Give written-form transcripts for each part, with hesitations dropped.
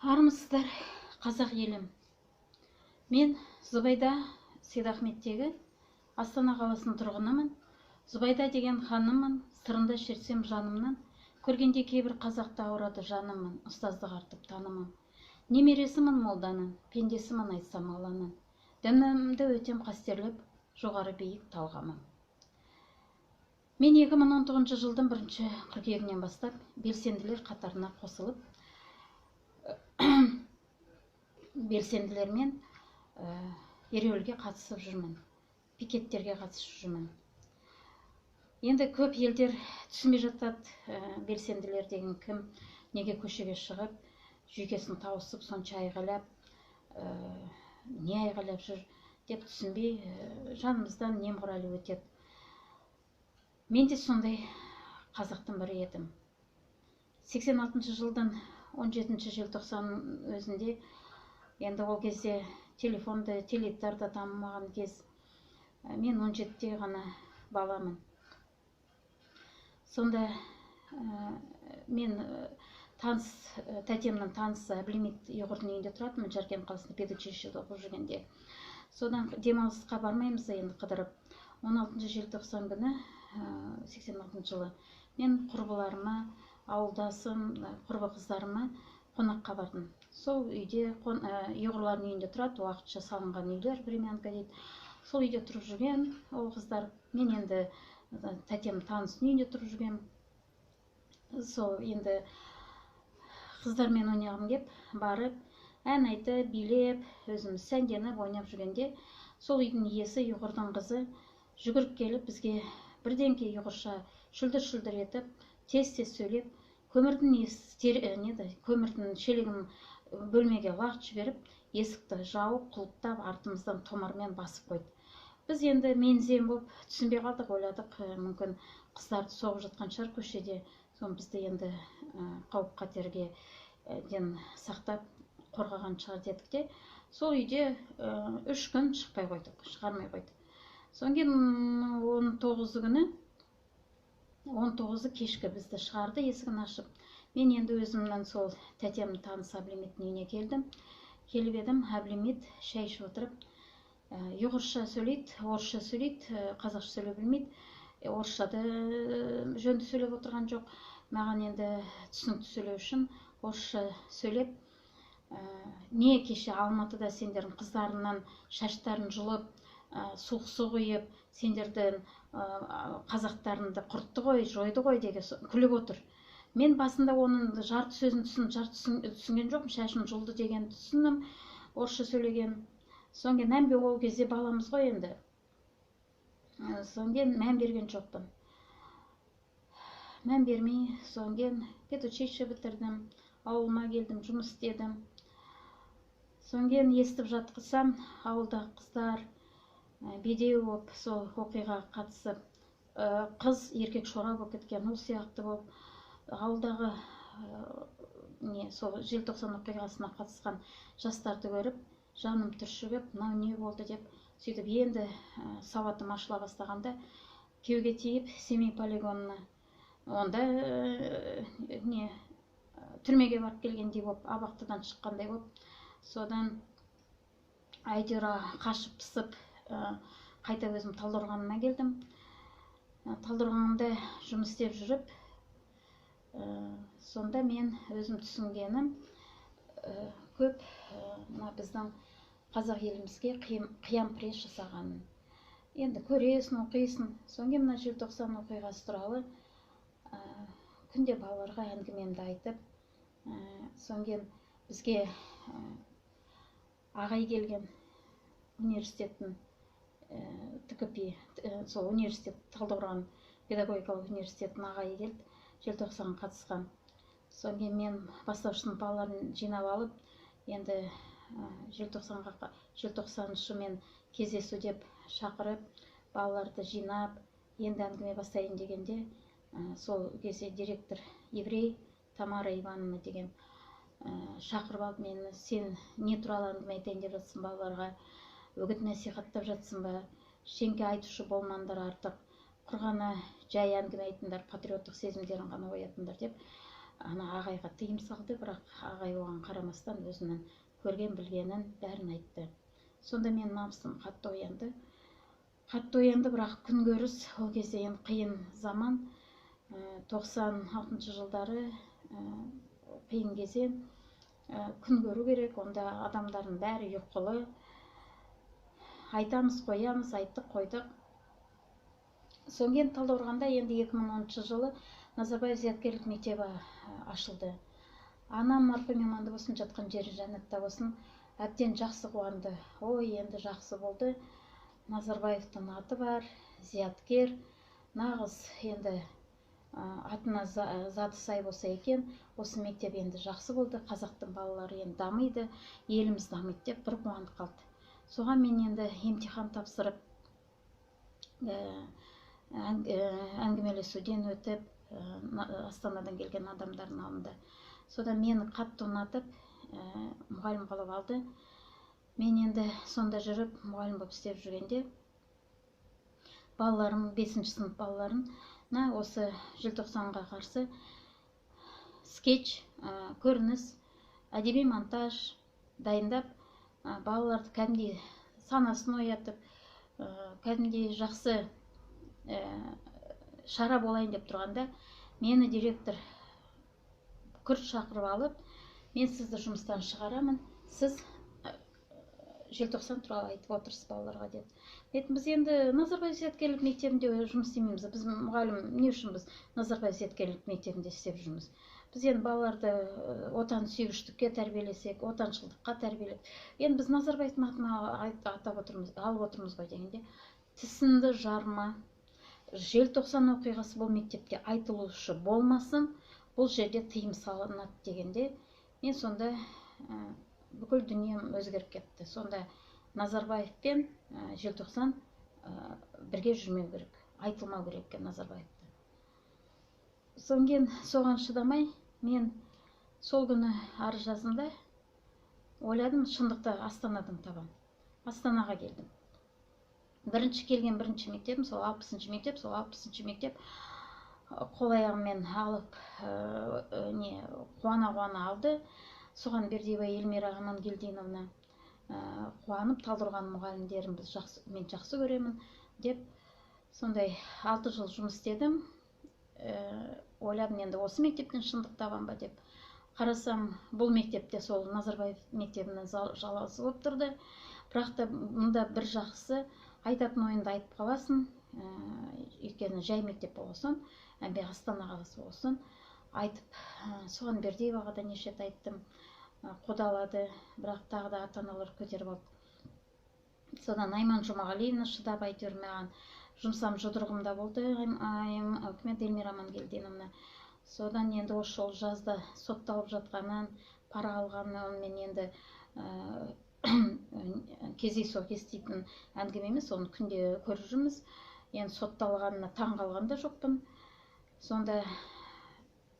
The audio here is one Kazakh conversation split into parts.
Армысыздар, қазақ елім. Мен Зубайда Сейдахметтегі Астана қаласының тұрғынымын. Зубайда деген ханыммын, сырында шерсем жанымнан. Көргенде кейбір қазақты ауырады жаныммын, ұстаздық артып танымын. Немересімін молданың, пендесімін айтсам Алланың. Дінімді өтем қастерлеп, жоғары биік талғамын. Мен 2019 жылдың 1 қыркүйегінен бастап белсенділер қатарына қосылып, белсенділермен ереуілге қатысып жүрмін, пикеттерге қатысып жүрмін. Енді көп елдер түсінбей жатады, белсенділер деген кім, неге көшеге шығып, жүйкесін тауысып, сонша айғайлап, не айғайлап жүр деп түсінбей, жанымыздан немқұрайлы өтеді. Мен де сондай қазақтың бірі едім. 86 жылдың 17 желтоқсан өзінде, енді ол кезде телефонды, теледидар дамымаған кез, мен 17-те ғана баламын. Сонда мен тәтемнің танысы Әбілмет Ұйғырдың үйінде тұратынмын, Жаркент қаласында педучилищеде оқып жүргенде. Содан демалысқа бармаймыз енді қыдырып. 16 желтоқсан күні 86 жылы мен құрбыларыма, ауылдасым, құрбы қыздарыма қонаққа бардым. Сол үйде, ұйғырлардың үйінде тұрады, уақытша салынған үйлер, времянка дейді. Сол үйде тұрып жүрген ол қыздар, мен енді тәтем таныстың үйінде тұрып жүрген. Сол енді қыздармен ойнағым кеп, барып, ән айты, билеп, өзіміз сәнденіп ойнап жүргенде, сол үйдің иесі, ұйғырдың қызы, жүгіріп келіп бізге бірдеңке ұйғырша шүлдір-шүлдір етіп, тез-тез сөйлеп, көмірдің шелегін бөлмеге лағып жіберіп, есікті жауып, құлыптап, артымыздан томармен басып қойды. Біз енді мензем болып түсінбей қалдық, ойладық, мүмкін қыздарды соғып жатқан шығар көшеде. Соны бізді енді қауіп қатерге сақтап қорғаған шығар дедік те, сол үйде 3 күн шықпай қойдық, шығармай қойдық. Содан кейін 19-ы кешкі бізді шығарды, есігін ашып. Мен енді өзімнен сол тәтемнің танысы Әбілметтің үйіне келдім. Келіп едім, Әбілмет шай ішіп отырып, ұйғырша сөйлейді, орысша сөйлейді, қазақша сөйлей білмейді. Орысшады жөнді сөйлеп отырған жоқ. Маған енді түсінікті сөйлеу үшін орысша сөйлеп, не кеше Алматыда сендердің қыздарынан шаштарын жұлып, суық құйып, сендердің қазақтарыңды құртты ғой, жойды ғой деген күліп отыр. Мен басында оның жарты сөзін түсінген жоқпын, шашын жұлды деген түсіндім, орысша сөйлеген. Содан кейін мән ол кезде баламыз ғой енді. Содан кейін мән берген жоқпын. Мән бермей, содан кейін педучилище бітірдім, ауылыма келдім, жұмыс істедім. Содан кейін естіп жатқызсам, ауылдағы қыздар бедеу болып, сол оқиғаға қатысып, қыз еркек шора болып кеткен, ол сияқты болып, ауылдағы сол желтоқсан оқиғасына қатысқан жастарды көріп, жаным түршігіп, мынау не болды деп, сөйтіп енді сауатым ашыла бастағанда, кеуге тиіп, Семей полигонына, онда түрмеге барып келгендей болып, абақтыдан шыққандай болып, содан әйтеуір қашып пысып, қайта өзім Талдықорғанына келдім. Талдықорғанда жұмыс істеп жүріп, сонда мен өзім түсінгенім көп біздің қазақ елімізге қиян прес жасағанын. Енді көресің, оқисың. Содан кейін мына желтоқсан оқиғасы туралы күнде балаларға әңгімемді айтып, содан кейін бізге ағай келген, университеттің ТКП, сол университет, Талдықорған педагогикалық университеттің ағайы келді, желтоқсанға қатысқан. Содан кейін мен бастаушының балаларын жинап алып, енді желтоқсаншы мен кездесу деп шақырып, балаларды жинап, енді әңгіме бастайын дегенде, сол кезде директор еврей Тамара Ивановна деген шақырып алып мені, сен не туралы әңгіме айтайын деп жатсың балаларға, үгіт насихаттап жатсың ба, ештеңке айтушы болмаңдар артық, құр ғана жай әңгіме айтыңдар, патриоттық сезімдерін ғана оятыңдар деп ана ағайға тыйым салды, бірақ ағай оған қарамастан өзінің көрген білгенін бәрін айтты. Сонда мен намысым қатты оянды. Бірақ күнкөріс ол кезде енді қиын заман, 96 жылдары қиын кезең, күн көру керек, онда адамдардың бәрі ұйқылы. Айтамыз, қоямыз, айттық, қойдық. Соң кейін Талдықорғанда енді 2010 жылы Назарбаев зияткерлік мектебі ашылды. Анам марқұм иманды болсын, жатқан жері жәннатта болсын, әбден жақсы қуанды. Ой, енді жақсы болды. Назарбаевтың аты бар, зияткер, нағыз енді атына заты сай болса екен, осы мектеп енді жақсы болды, қазақтың балалары енді дамиды, еліміз дамиды деп бір қуанып қалды. Соған мен енді емтихан тапсырып, әңгімелесуден өтіп, Астанадан келген адамдардың алдында. Содан мені қатты ұнатып, мұғалім қылып алды. Мен енді сонда жүріп, мұғалім болып істеп жүргенде, балаларым, 5-ші сынып балаларын осы желтоқсанға қарсы скетч, көрініс, әдеби монтаж дайындап, балаларды кәдімгідей санасын оятып, кәдімгідей жақсы шара болайын деп тұрғанда, мені директор күрт шақырып алып, мен сізді жұмыстан шығарамын, сіз желтоқсан туралы айтып отырсыз балаларға деді. Біз енді Назарбаев зияткерлік мектебінде жұмыс істемейміз. Біз мұғалім не үшін біз Назарбаев зияткерлік мектебінде істеп жүрміз? Біз енді балаларды отан сүйгіштікке тәрбиелесек, отаншылдыққа тәрбиелеп, енді біз Назарбаевтың атын атап отырмыз, алып отырмыз ғой дегенде, тісіңді жарма, желтоқсан оқиғасы бұл мектепте айтылушы болмасын, бұл жерде тыйым салынады дегенде, мен сонда бүкіл дүнием өзгеріп кетті. Сонда Назарбаев пен желтоқсан бірге жүрмеу керек, айтылмау керек екен Назарбаевты. Соң кейін соған шыдамай, мен сол күні арыз жазымда ойладым, шындықты Астанадан табам. Астанаға келдім. Бірінші келген бірінші мектебім, сол 60-ші мектеп, сол 60-ші мектеп қол аяғыммен алып, қуана-қуана алды. Соған Бердиева Эльмира Амангелдиновна қуанып, Талдықорған мұғалімдерін мен жақсы көремін деп, сондай 6 жыл жұмыс істедім. Ойладым, енді осы мектептен шындық табам ба деп. Қарасам, бұл мектепте сол Назарбаев мектебінің жалғасы болып тұрды. Бірақ та мұнда бір жақсы, айтатын ойынды айтып қаласың, өйткені жай мектеп болсын, Астана қаласы болсын, айтып, соған Бердиеваға да неше рет айттым, қудалады, бірақ тағы да ата-аналар көтеріп алды. Содан Айман Жұмағалиевна шыдап әйтеуір маған жұмсам жұдырығымда болды, үкімет Эльмира Амангелдиновна. Содан енді осы жол жазда сотталып жатқанын, пара алғанын мен енді кездейсоқ еститін әңгіме емес, оны күнде көріп жүрміз. Енді сотталғанына таң қалған да жоқпын. Сонда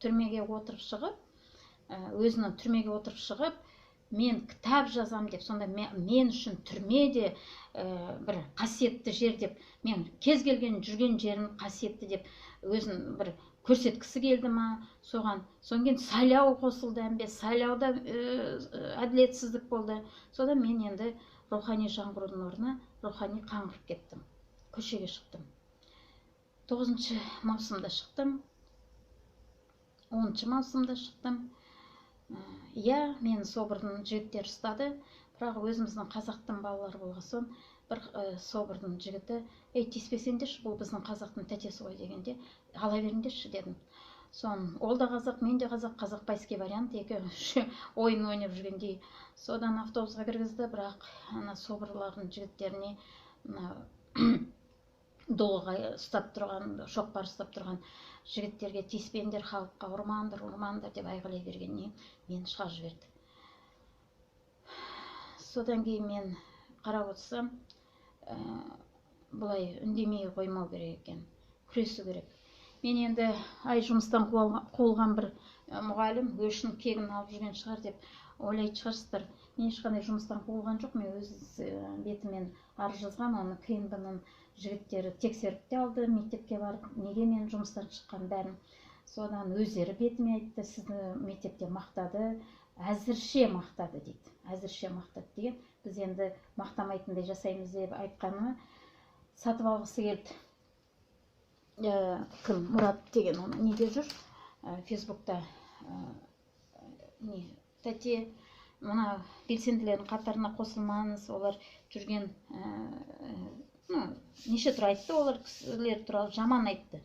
түрмеге отырып шығып, өзінің түрмеге отырып шығып, мен кітап жазам деп, сонда мен үшін түрме де бір қасиетті жер деп, мен кез келген жүрген жерін қасиетті деп өзін бір көрсеткісі келді ма, соған. Соң кейін сайлау қосылды, сайлауда әділетсіздік болды. Сода мен енді рухани жаңғырудың орнына рухани қаңғырып кеттім. Көшеге шықтым. 9 маусымда шықтым. 10 маусымда шықтым. Мені собордың жігіттері ұстады. Бірақ өзіміздің қазақтың балалары болған соң, бір собордың жігіті, тиіспесеңдерші, бұл біздің қазақтың тәтесі ғой дегенде, ала беріңдерші дедім. Ол да қазақ, мен де қазақ, қазақ-байский вариант, екі ойын ойнап жүргендей. Содан автобусқа кіргізді, бірақ соборлардың жігіттеріне долға ұстап тұрған, шоқпар ұстап тұрған жігіттерге тиіспеңдер, халыққа ұрмаңдар деп айғайлай бергеннен мені шығарып жіберді. Содан кейін мен қарап отырсам, бұлай үндемей қоймау керек екен, күресу керек. Мен енді жұмыстан қуылған бір мұғалім өшін кегін алып жүрген шығар деп ойлайтын шығарсыздар. Мен ешқандай жұмыстан қуылған жоқ, мен өз бетімен арыз жазғам, оны КНБ-ның жігіттері тексеріп те алды, мектепке барып, неге мен жұмыстан шыққан бәрін Содан өздері бетіме айтты, сізді мектепте мақтады, әзірше мақтады дейді. Әзірше мақтады деген, біз енді мақтамайтындай жасаймыз деп айтқаны, сатып алғысы келді. Кім? Мұрат деген, оны неде жүр? Фейсбукта тәте, мына белсенділердің қатарына қосылмаңыз, олар жүрген неше түрлі айтты, олар кісілер туралы жаман айтты.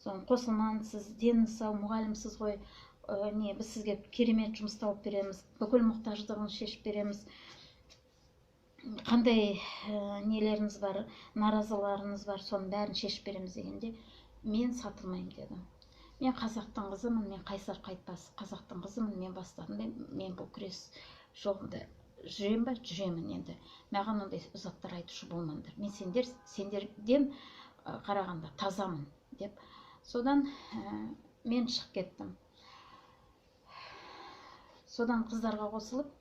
Соны қосылмаңыз, сіз дені сау мұғалімсіз ғой, біз сізге керемет жұмыс тауып береміз, бүкіл мұқтаждығын шешіп береміз, қандай нелеріңіз бар, наразыларыңыз бар, соның бәрін шешіп береміз дегенде, мен сатылмаймын дедім. Мен қазақтың қызымын, мен қайсар қайтпас қазақтың қызымын, мен бастадым, мен бұл күрес жолында жүрем ба? Жүремін енді. Маған ондай ұзаттар айтушы болмаңдар. Мен сендерден қарағанда тазамын деп. Содан мен шығып кеттім. Содан қыздарға қосылып,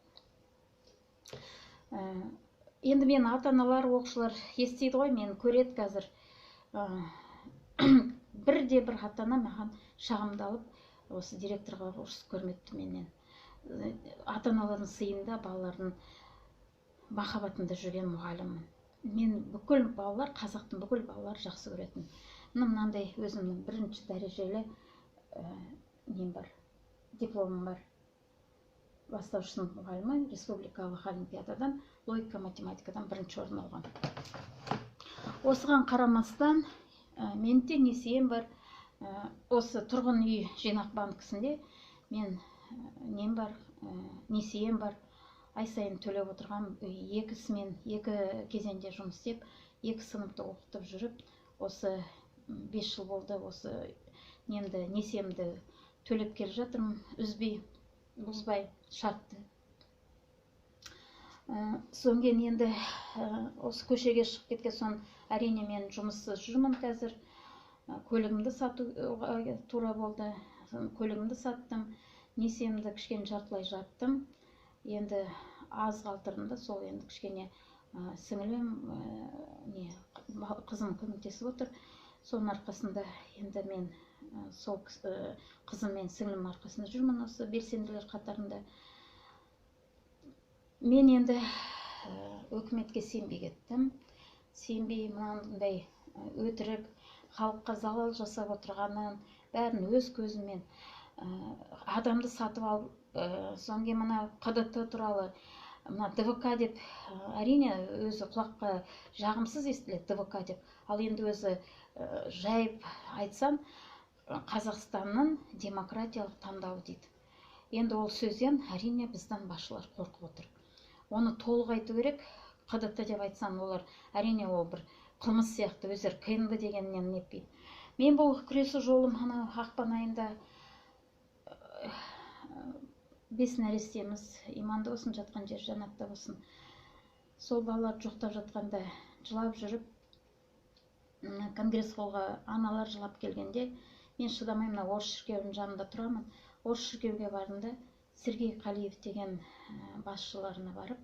енді мен ата-аналар, оқушылар естиді ғой, мен көреді қазір. Бір ата-ана маған шағымдалып, осы директорға ұрыс көрмепті менен. Ата-аналардың сыйында, балалардың махаббатында жүрген мұғаліммін. Мен бүкіл балалар, қазақтың бүкіл балалар жақсы көретін. Мынандай өзімнің бірінші дәрежелі нем бар, дипломым бар. Бастауыш сынып мұғалімі, республикалық олимпиададан, логика математикадан бірінші орын алған. Осыған қарамастан, менде несием бар. Осы тұрғын үй жинақ банкісінде мен нем бар, несием бар. Ай сайын төлеп отырған, екі кезеңде жұмыс істеп, 2 сыныпты оқытып жүріп, осы 5 жыл болды, осы немді, несиемді төлеп келе жатырмын, үзбей, бұзбай, шартты. Соң кейін енді осы көшеге шығып кеткен соң, әрине мен жұмыссыз жүрмін қазір. Көлігімді сату тура болды. Көлігімді саттым, несиемді кішкене жартылай жаптым. Енді аз қалтырымды, сол енді кішкене сіңілім, қызым көмектесіп отыр. Соның арқасында енді мен сол қызым мен сіңілім арқасында жүрмін осы белсенділер қатарында. Мен енді өкіметке сенбей кеттім. Сенбей, мынандай өтірік, халыққа залал жасап отырғанын, бәрін өз көзімен адамды сатып алып, соң кейін мына КДТ туралы, мына ДВК деп, әрине өзі құлаққа жағымсыз естіледі ДВК деп. Ал енді өзі жайып айтсам, Қазақстанның демократиялық таңдауы дейді. Енді ол сөзден әрине біздің басшылар қорқып отыр. Оны толық айту керек. КДТ деп айтсам, олар әрине ол бір қылмыс сияқты, өздері КНД дегеннен нетпейді. Мен бұл күресі жолым ақпан айында 5 нәрестеміз, иманды болсын, жатқан жер жанатта болсын. Сол балалар жоқтап жатқанда жылап жүріп, конгресс холға аналар жылап келгенде, мен шыдамай мына орыс шіркеуінің жанында тұрамын. Орыс шіркеуге барында Сергей Қалиев деген басшыларына барып,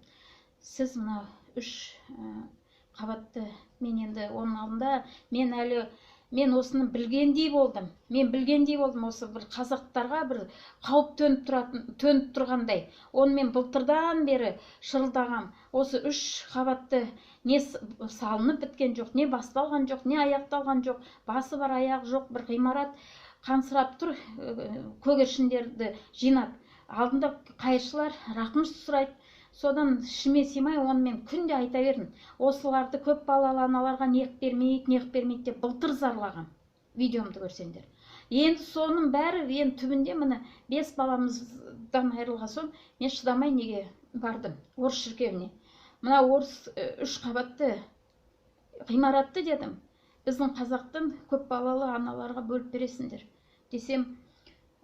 сіз мына 3 қабатты, мен енді оның алдында, мен осыны білгендей болдым. Осы бір қазақтарға бір қауіп төніп тұрғандай. Оны мен былтырдан бері шырылдағам. Осы 3 қабатты не салынып біткен жоқ, не басталған жоқ, не аяқталған жоқ, басы бар, аяғы жоқ бір ғимарат қансырап тұр, көгершіндерді жинап. Алдында қайыршылар рақым сұрайды. Содан ішіме сыймай, оны мен күнде айта бердім. Осыларды көп балалы аналарға неғып бермейді деп былтыр зарлаған. Видеомды көрсеңдер. Енді соның бәрі түбінде міне 5 баламыздан айырылған соң, мен шыдамай неге бардым? Орыс шіркеуіне. Мына орыс 3 қабатты ғимаратты дедім. Біздің қазақтың көп балалы аналарға бөліп бересіңдер. Десем,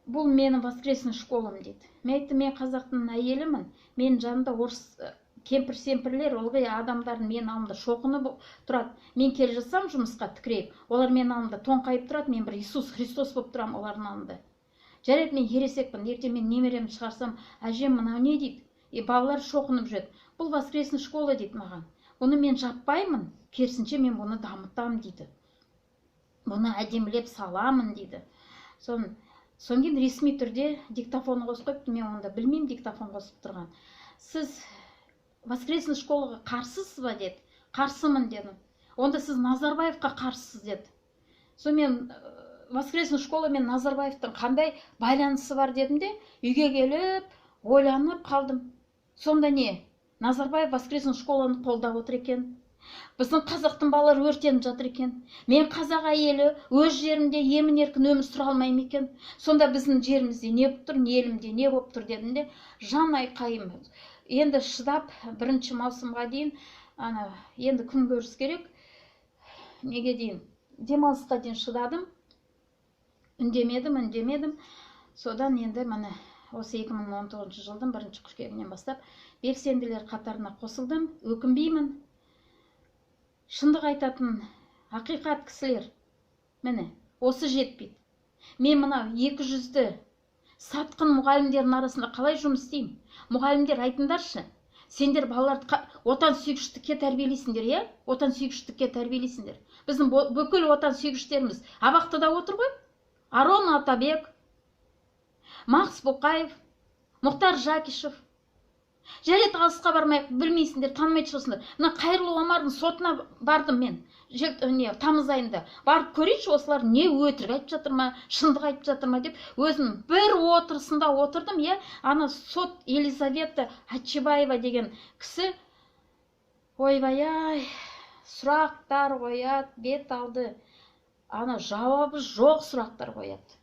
бұл менің воскресный школам дейді. Мен айттым, мен қазақтың әйелімін. Мен жанымда орыс кемпір-семпірлер, олғай адамдардың мен алдымда шоқынып тұрады. Мен келе жатсам жұмысқа тікірейіп, олар мен алдымда тоңқайып тұрады, мен бір Иисус Христос болып тұрам олардың алдында. Жарайды, мен ересекпін, ертең мен немеремді шығарсам, әжем мынау не дейді? Балалар шоқынып жүреді. Бұл воскресный школа дейді маған. Бұны мен жаппаймын, керісінше мен бұны дамытамын дейді. Бұны әдемілеп саламын дейді. Соны Содан кейін ресми түрде диктофон қосып қойыпты, мен онда білмеймін диктофон қосып тұрған. Сіз воскресный школаға қарсысыз ба деді. Қарсымын дедім. Онда сіз Назарбаевқа қарсысыз деді. Сонымен воскресный школа мен Назарбаевтың қандай байланысы бар дедім де, үйге келіп, ойланып қалдым. Сонда не? Назарбаев воскресный школаны қолдап отыр екен. Біздің қазақтың балалары өртеніп жатыр екен. Мен қазақ әйелі өз жерімде емін еркін өмір сүре алмаймын екен. Сонда біздің жерімізде не болып тұр, не елімде не болып тұр дедім де, жан айқайым. Енді шыдап 1 маусымға дейін, енді күн көріс керек. Неге дейін? Демалысқа дейін шыдадым. Үндемедім. Содан енді міне осы 2019 жылдың 1 қыркүйегінен бастап белсенділер қатарына қосылдым. Өкінбеймін. Шындық айтатын ақиқат кісілер, міне, осы жетпейді. Мен мына 200-ді сатқын мұғалімдердің арасында қалай жұмыс істеймін? Мұғалімдер айтыңдаршы, сендер балаларды отан сүйгіштікке тәрбиелейсіңдер, е? Отан сүйгіштікке тәрбиелейсіңдер. Біздің бүкіл отан сүйгіштеріміз абақтыда отыр ғой. Арон Атабек, Мақс Боқаев, Мұхтар Жакишев. Жарет алысқа бармай білмейсіңдер, танымай шығасыңдар. Мына Қайырлы Омардың сотына бардым мен. Тамыз айында. Барып көрейінші, осылар не өтірік айтып жатыр ма, шындық айтып жатыр ма деп, өзім бір отырысында отырдым, е, ана сот Елизавета Атчебаева деген кісі, ойбай-ай, сұрақтар қояды, бет алды. Ана жауабы жоқ сұрақтар қояды.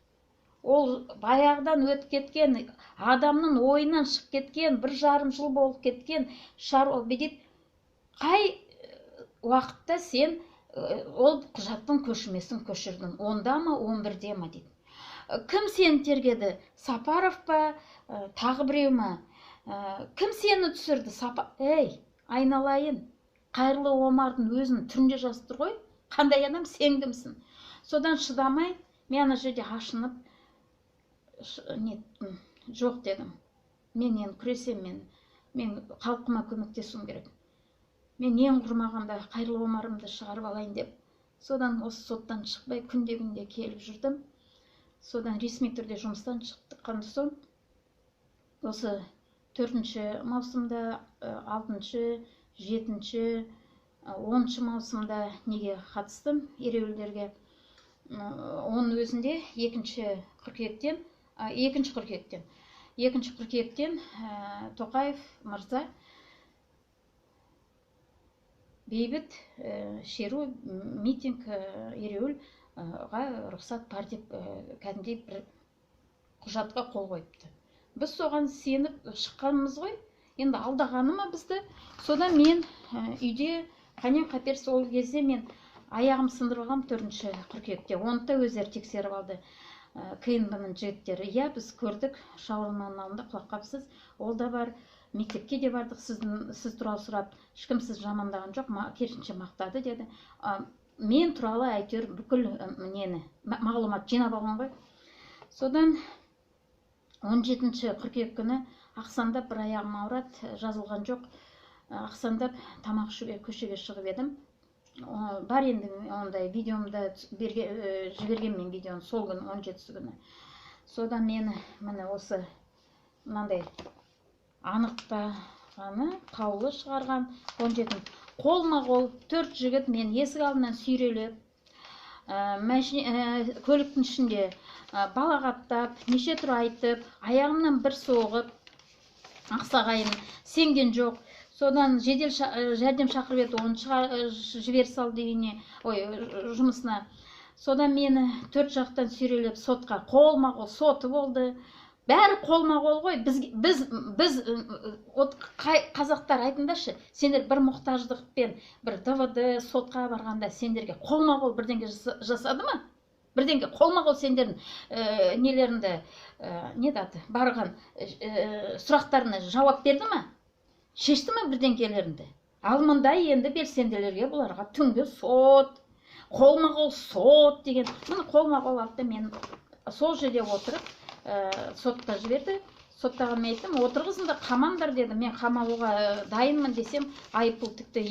Ол баяғыдан өтіп кеткен, адамның ойынан шығып кеткен, 1,5 жыл болып кеткен шаруа бедет. Қай уақытта сен ол құжаттың көшірмесін көшірдің? 10-да ма, 11-де ма дейді. Кім сені тергеді? Сапаров па, тағы біреу ма? Кім сені түсірді? Ей, айналайын. Қайырлы Омардың өзін түрінде жазып тұр ғой. Қандай адам, сен кімсің? Содан шыдамай, мен ана жерде ашынып, жоқ дедім. Мен енді күресем, мен халқыма көмектесуім керек. Мен ең құрмағанда Қайырлы Омарымды шығарып алайын деп. Содан осы соттан шықпай күнде келіп жүрдім. Содан ресми түрде жұмыстан шыққан соң осы 4 маусымда, 6, 7, 10 маусымда неге қатыстым ереуілдерге. Оның өзінде 2 қыркүйектен Тоқаев мырза бейбіт шеру, митинг, ереуілға рұқсат бар деп кәдімгідей бір құжатқа қол қойыпты. Біз соған сеніп шыққанымыз ғой, енді алдағаны ма бізді. Содан мен үйде қанен-қаперсіз, ол кезде мен аяғым сындырылғам 4 қыркүйекте. Оны да өздері тексеріп алды. КНБ-ның жігіттері. Иә, біз көрдік, шауырманың алдында құлаққапсыз. Ол да бар, мектепке де бардық, сіз туралы сұрап, ешкім сіз жамандаған жоқ, керісінше мақтады деді. Мен туралы әйтеуір бүкіл мағлұмат жинап алған ғой. Содан 17 қыркүйек күні ақсандап, бір аяғым ауырады, жазылған жоқ. Ақсандап тамақ ішуге көшеге шығып едім. Бар енді ондай видеомда жіберген мен видеоны сол күні 17 күні. Содан мені міне осы мынандай анықтағаны, қаулы шығарған 17. Қолма-қол 4 жігіт мен есік алдынан сүйрелеп, көліктің ішінде балағаттап, неше түр айтып, аяғымнан бір соғып, ақсағайын сенген жоқ. Содан жедел жәрдем шақырып еді, оны жібер салды үйіне, жұмысына. Содан мені 4 жақтан сүйрелеп сотқа, қолма-қол соты болды. Бәрі қолма-қол ғой. Біз қазақтар айтыңдаршы, сендер бір мұқтаждықпен, бір ДВД сотқа барғанда сендерге қолма-қол бірдеңе жасады ма? Бірдеңе қолма-қол сендердің нелерінде барған сұрақтарына жауап берді ма? Шешті ме бірдеңкелерінде? Ал мұнда енді белсенділерге бұларға түнгі сот, қолма-қол сот деген. Міне қолма-қол алды, мен сол жерде отырып, сотта жіберді. Соттаған мен айттым, отырғызыңдар, қамаңдар деді. Мен қамалуға дайынмын десем, айыппұл тікті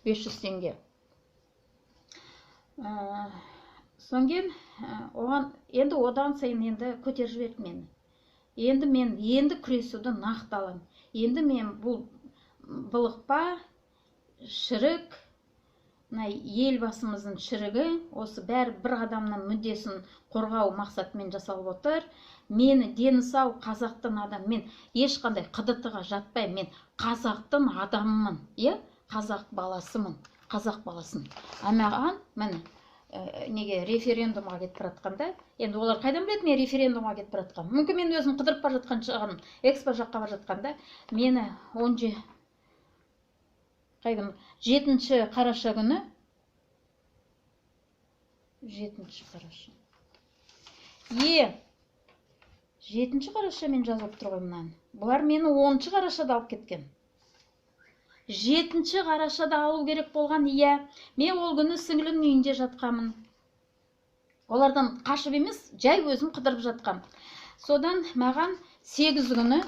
50.500 теңге. Сонген оған енді одан сайын енді көтеріп жіберді мені. Енді күресуді нақты аламын. Енді мен бұл былықпа, шірік, елбасымыздың шірігі, осы бәрі бір адамның мүддесін қорғау мақсатымен жасалып отыр. Мені дені сау қазақтың адам, мен ешқандай қыдытыға жатпаймын, мен қазақтың адамымын, қазақ баласымын, қазақ баласын. Маған міне неге референдумға кетіп баратқанда, енді олар қайдан біледі мен референдумға кетіп баратқанымды? Мүмкін мен өзім қыдырып бара жатқан шығармын, экспо жаққа бара жатқанда, мені 7 қараша күні 7 қараша 7 қараша мен жазылып тұр ғой мынаны. Бұлар мені 10 қарашада алып кеткен. 7 қарашада алу керек болған, мен ол күні сіңілімнің үйінде жатқамын. Олардан қашып емес, жай өзім қыдырып жатқам. Содан маған 7 күні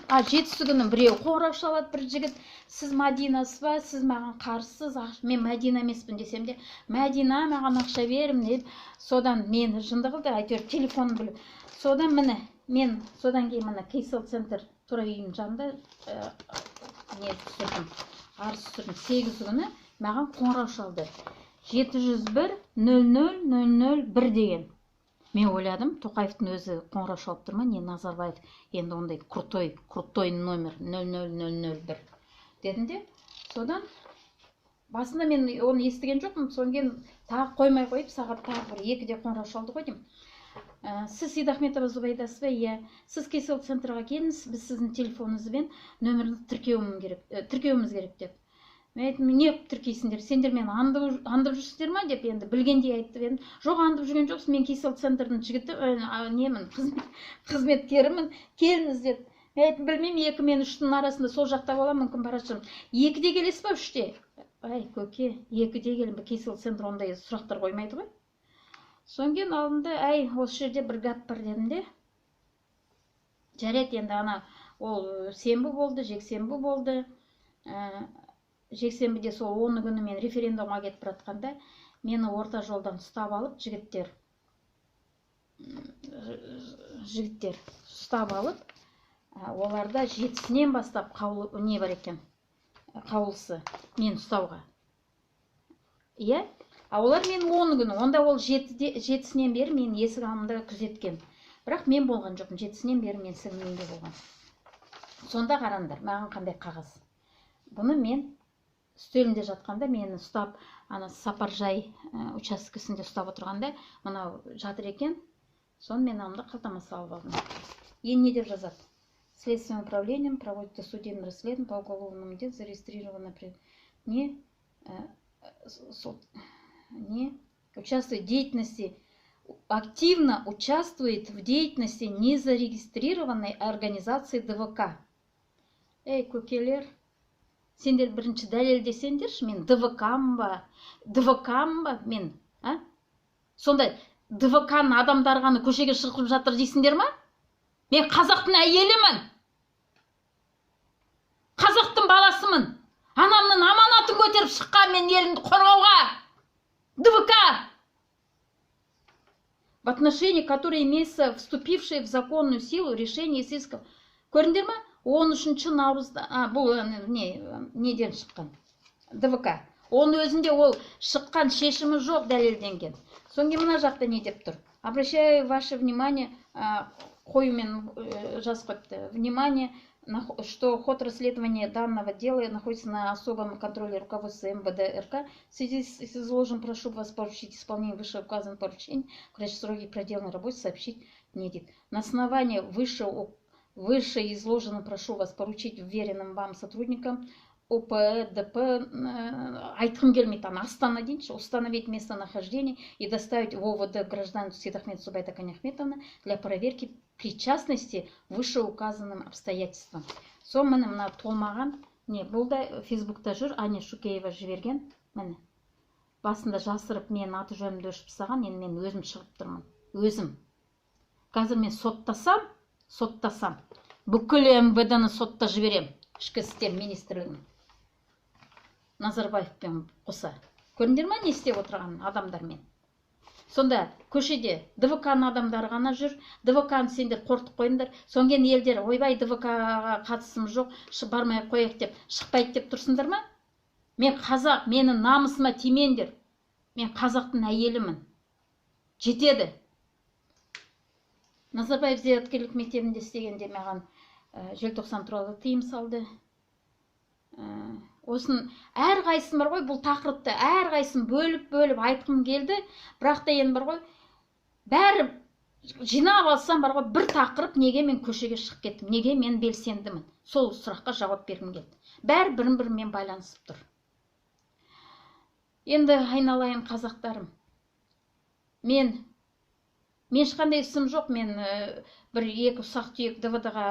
біреу қоңырау шалады, бір жігіт, сіз Мәдинасыз ба, сіз маған қарсысыз, мен Мәдина емеспін десем де, Мәдина маған ақша берім деп, содан мені жындығылды, әйтеуір телефонын біліп. Содан мен содан кейін Кейсел центр тура үйім жанында арыз түсірдім. 8 күні маған қоңырау шалды. 701-00-001 деген. Мен ойладым, Тоқаевтың өзі қоңырау шалып тұрма, не Назарбаев енді ондай крутой номер 00001 дедім де. Содан басында мен оны естіген жоқпын, содан тағы қоймай қойып, сағат тағы бір 2-де қоңырау шалды ғой деймін. Сіз Сейдахметова Зубайдасыз ба? Сіз Кейсел центрға келіңіз, біз сіздің телефоныңызбен нөмірді тіркеуіміз керек деп. Мен айттым, не тіркейсіңдер? Сендер мені андып жүрсіздер ма деп енді білгендей айтты едім. Жоқ, андып жүрген жоқсыз, мен Кейсел центрдің жігіті, қызметкерімін, келіңіз деді. Мен айттым, білмеймін, 2 мен 3-тің арасында сол жақта боламын, мүмкін бара жатырмын. 2-де келесіз ба, 3-те? Ай, көке, 2-де келім, Кейсел центр ондай сұрақтар қоймайды ғой. Сонген алдында, осы жерде бір гап бар дедім де. Жарайды, енді ол сенбі болды, жексенбі болды. Жексенбіде сол 10 күні мен референдумға кетіп баратқанда, мені орта жолдан ұстап алып, жігіттер ұстап алып, оларда 7-сінен бастап не бар екен, қаулысы мен ұстауға. Олар мен 10 күні, онда ол 7-сінен бері мен есік алдында күзеткен. Бірақ мен болған жоқпын, 7-сінен бері мен сіңілімде болған. Сонда қараңдар, маған қандай қағаз. Бұны мен үстелінде жатқанда мені ұстап, Сапаржай учаскесінде ұстап отырғанда, мынау жатыр екен, сон мен анымда қалтама салып алдым. Енді не деп жазады? Следственным управлением проводит досудебное расследование по уголовному делу, зарегистрировано активно участвует в деятельности незарегистрированной организации ДВК. Көкелер, сендер бірінші дәлелдесеңдерші, мен ДВК-м ба, мен, сондай ДВК-ның адамдарғаны көшеге шығып жатыр дейсіңдер ма? Мен қазақтың әйелімін, қазақтың баласымын, анамның аманатын көтеріп шыққан мен елімді қорғауға. ДВК, в отношении которой имеется вступившее в законную силу решение сельского. Көрдіңдер ма? 13 наурызда, бұл неден шыққан? ДВК. Оның өзінде ол шыққан шешімі жоқ дәлелденген. Соңғы мына жақта не деп тұр? Обращаю ваше внимание, қоюмен жазып қойыпты. Внимание, что ход расследования данного дела находится на особом контроле руководства МВД РК. В связи с изложенным прошу вас поручить исполнение вышеуказанных поручений, в сроки проделанной работы сообщить мне. На основании вышеизложенного прошу вас поручить вверенным вам сотрудникам ОПДП, айтқым келмейді, Астана дейінші, установить местонахождение и доставить в ОВД гражданину Сейдахметова Зубайда Каняхметовна для проверки причастности вышеуказанным обстоятельствам. Сон міне мына толмаған, бұл да Фейсбукта жүр, Аня Шукеева жіберген, міне. Басында жасырып мен аты жөнімді өшіп саған, енді мен өзім шығып тұрмын. Өзім. Қазір мен соттасам. Бүкіл МВД-ны сотта жіберем. Ішкі істер министрлігін. Назарбаевпен қоса. Көрдіңдер ма не істеп отырған адамдармен? Сонда көшеде ДВК-ның адамдары ғана жүр. ДВК-ны сендер қортып қойыңдар. Сонген елдер ойбай ДВК-ға қатысым жоқ, бармай қояйық деп шықпайды деп тұрсыңдар ма? Мен қазақ, менің намысыма тимеңдер. Мен қазақтың әйелімін. Жетеді. Назарбаев зияткерлік мектебінде істегенде маған желтоқсан туралы тыйым салды. Осын әрқайсысын бар ғой, бұл тақырыпты әрқайсысын бөліп айтқым келді. Бірақ та енді бар ғой, бәрі жинап алсам бар ғой, бір тақырып неге мен көшеге шығып кеттім, неге мен белсендімін. Сол сұраққа жауап бергім келді. Бәрі бірін-бірімен байланысып тұр. Енді айналайын қазақтарым. Мен ешқандай ісім жоқ, мен бір екі ұсақ түйек ДВД-ға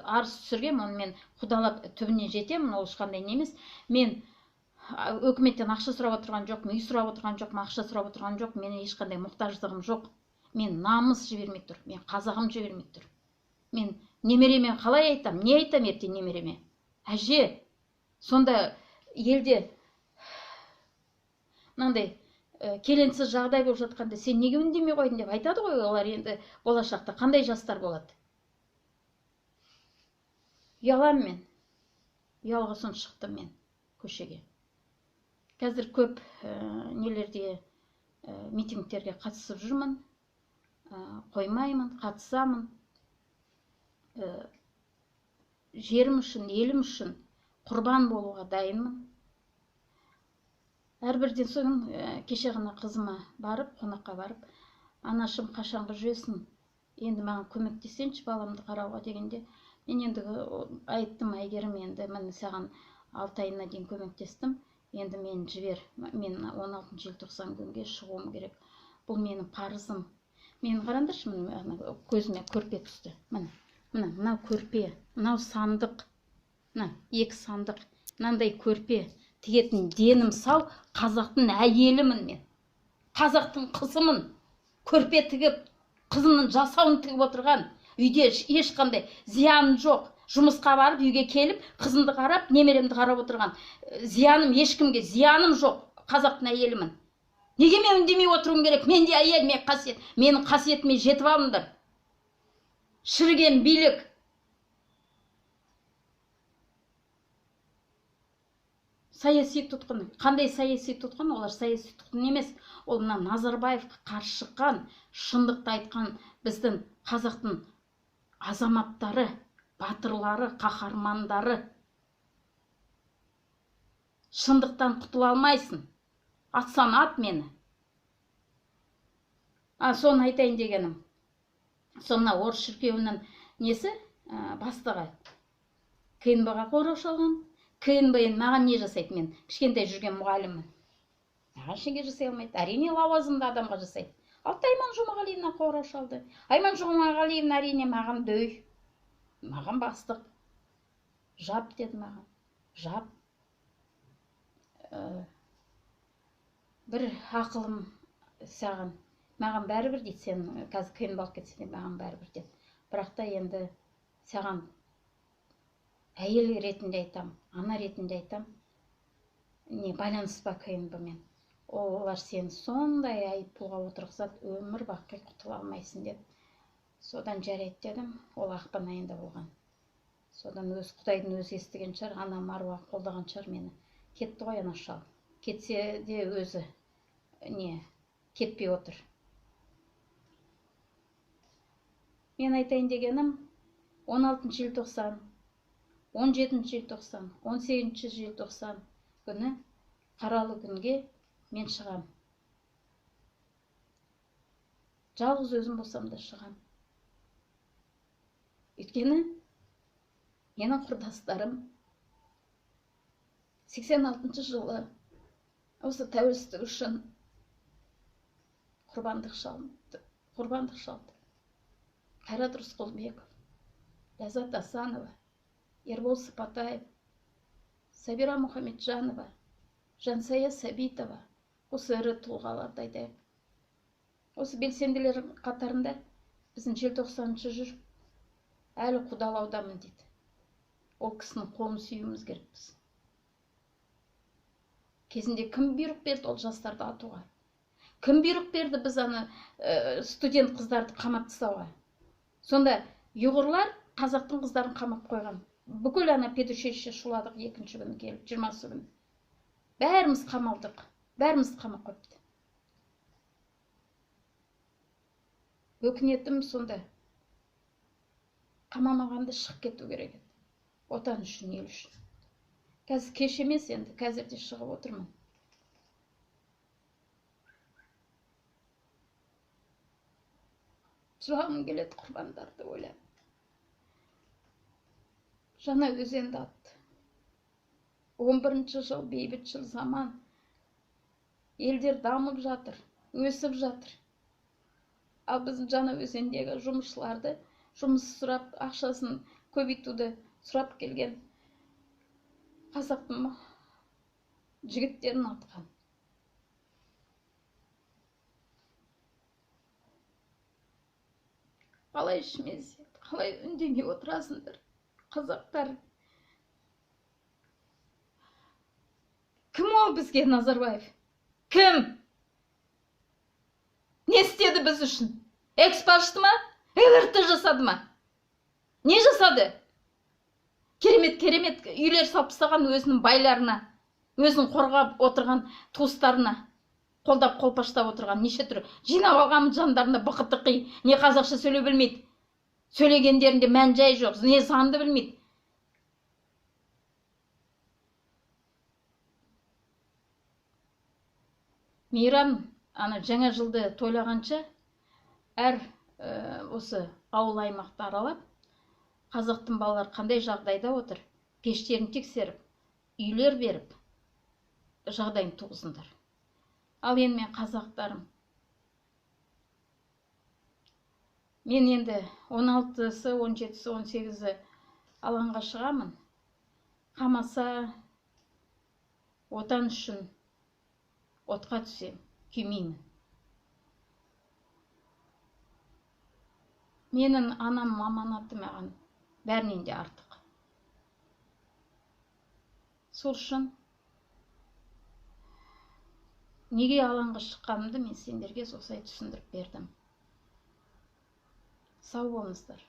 арыз түсіргем, оны мен құдалап түбіне жетемін, ол ешқандай немес. Мен өкіметтен ақша сұрап отырған жоқ, үй сұрап отырған жоқ, ақша сұрап отырған жоқ, мен ешқандай мұқтаждығым жоқ. Мен намыс жібермей тұр, мен қазағым жібермей тұр. Мен немереме қалай айтам, не айтам ертең немереме? Әже, сонда елде мынандай келеңсіз жағдай болып жатқанда сен неге үндемей қойдың деп айтады ғой, олар енді болашақта қандай жастар болады. Ұялам мен. Ұялғасын шықтым мен көшеге. Қазір көп нелерде митингтерге қатысып жүрмін. Қоймаймын, қатысамын. Жерім үшін, елім үшін құрбан болуға дайынмын. Әрбірден соң кеше ғана қызыма барып, қонаққа барып, анашым қашанғы жүресің, енді маған көмектесеңші баламды қарауға дегенде, мен енді айттым, Әйгерім, енді мен саған 6 айына дейін көмектестім, енді мен жібер, мен 16 желтоқсан күнге шығуым керек. Бұл менің парызым. Мен қараңдаршы, көзіме көрпе түсті. Мынау көрпе, мынау сандық, екі сандық, мынандай көрпе. Тігетін денім сау, қазақтың әйелімін мен. Қазақтың қызымын. Көрпе тігіп, қызымның жасауын тігіп отырған. Үйде ешқандай зияным жоқ. Жұмысқа барып, үйге келіп, қызымды қарап, немеремді қарап отырған. Зияным ешкімге, зияным жоқ. Қазақтың әйелімін. Неге мен үндемей отыруым керек? Мен де әйел, менің қасиетіме жетіп алыңдар. Шіріген билік. Саяси тұтқын. Қандай саяси тұтқын? Олар саяси тұтқын емес. Ол мына Назарбаевқа қарсы шыққан, шындықты айтқан біздің қазақтың азаматтары, батырлары, қаһармандары. Шындықтан құтыла алмайсың. Атсан ат мені. Соны айтайын дегенім. Сонда орыс шіркеуінің несі? Бастығы. КНБ-ға қоңырау шалған. КНБ маған не жасайды? Мен кішкентай жүрген мұғаліммін. Маған ештеңе жасай алмайды. Әрине лауазымды адамға жасайды. Алты Айман Жұмағалиевна қоңырау шалды. Айман Жұмағалиевна әрине маған дөй. Маған бастық. Жап деді маған. Жап. Бір ақылым саған. Маған бәрібір дейді, сен қазір КНБ алып кетсең, маған бәрібір деді. Бірақ та енді саған әйел ретінде айтам, ана ретінде айтам, не байланыспа КНБ-мен. Олар сені сондай айыппұлға отырғызады, өмір бақи құтыла алмайсың деп. Содан жарайды дедім, ол ақпан айында болған. Содан Құдайдың өзі естіген шығар, анам аруа қолдаған шығар мені. Кетті ғой ана шал. Кетсе де өзі кетпей отыр. Мен айтайын дегенім 16 желтоқсан, 17 желтоқсан, 18 желтоқсан күні қаралы күнге мен шығам. Жалғыз өзім болсам да шығам. Өйткені менің құрдастарым 86 жылы осы тәуелсіздік үшін құрбандық шалды. Қайрат Рысқұлбеков, Ләззат Асанова, Ербол Сыпатаев, Сабира Мұхамеджанова, Жансая Сәбитова, осы ірі тұлғаларды айтайық. Осы белсенділер қатарында біздің желтоқсаншы жүр, әлі құдалаудамын дейді. Ол кісінің қолын сүйуіміз керекпіз. Кезінде кім бұйрық берді ол жастарды атуға? Кім бұйрық берді біз аны студент қыздарды қамап тастауға? Сонда ұйғырлар қазақтың қыздарын қамап қойған. Бүкіл ана педучилище шуладық екінші күні келіп, 20-сы күні. Бәріміз қамалдық. Бәріміз қамап қойыпты. Өкінетім сонда. Қамамағанды шығып кету керек еді. Отан үшін, ел үшін. Қазір кеш емес енді, қазірде шығып отырмын. Жылағым келеді құрбандарды ойлап. Жаңа өзенді атты. 11-ші жыл, бейбітшіл заман. Елдер дамып жатыр, өсіп жатыр. Ал біздің жаңа өзендегі жұмысшыларды, жұмыс сұрап, ақшасын көбейтуді сұрап келген қазақтың жігіттерін атқан. Қалай ішмезеді, қалай үндемей отырасыңдар, қазақтар. Кім ол бізге Назарбаев? Кім? Не істеді біз үшін? Экспашты ма? ЛРТ жасады ма? Не жасады? Керемет үйлер салып тастаған өзінің байларына, өзінің қорғап отырған туыстарына, қолдап қолпаштап отырған неше түрі жинап алған жандарында бықы-тықи, не қазақша сөйлей білмейді. Сөйлегендерінде мән жай жоқ, не санды білмейді. Мейрам ана жаңа жылды тойлағанша әр осы ауыл аймақты аралап, қазақтың балалар қандай жағдайда отыр, пештерін тексеріп, үйлер беріп, жағдайын туғызыңдар. Ал енді мен қазақтарым. Мен енді 16-сы, 17-сы, 18-і алаңға шығамын. Қамаса отан үшін отқа түсем, күймеймін. Менің анам аманаты маған бәрінен де артық. Сол үшін неге алаңға шыққанымды мен сендерге осылай түсіндіріп бердім. Сау болыңыздар.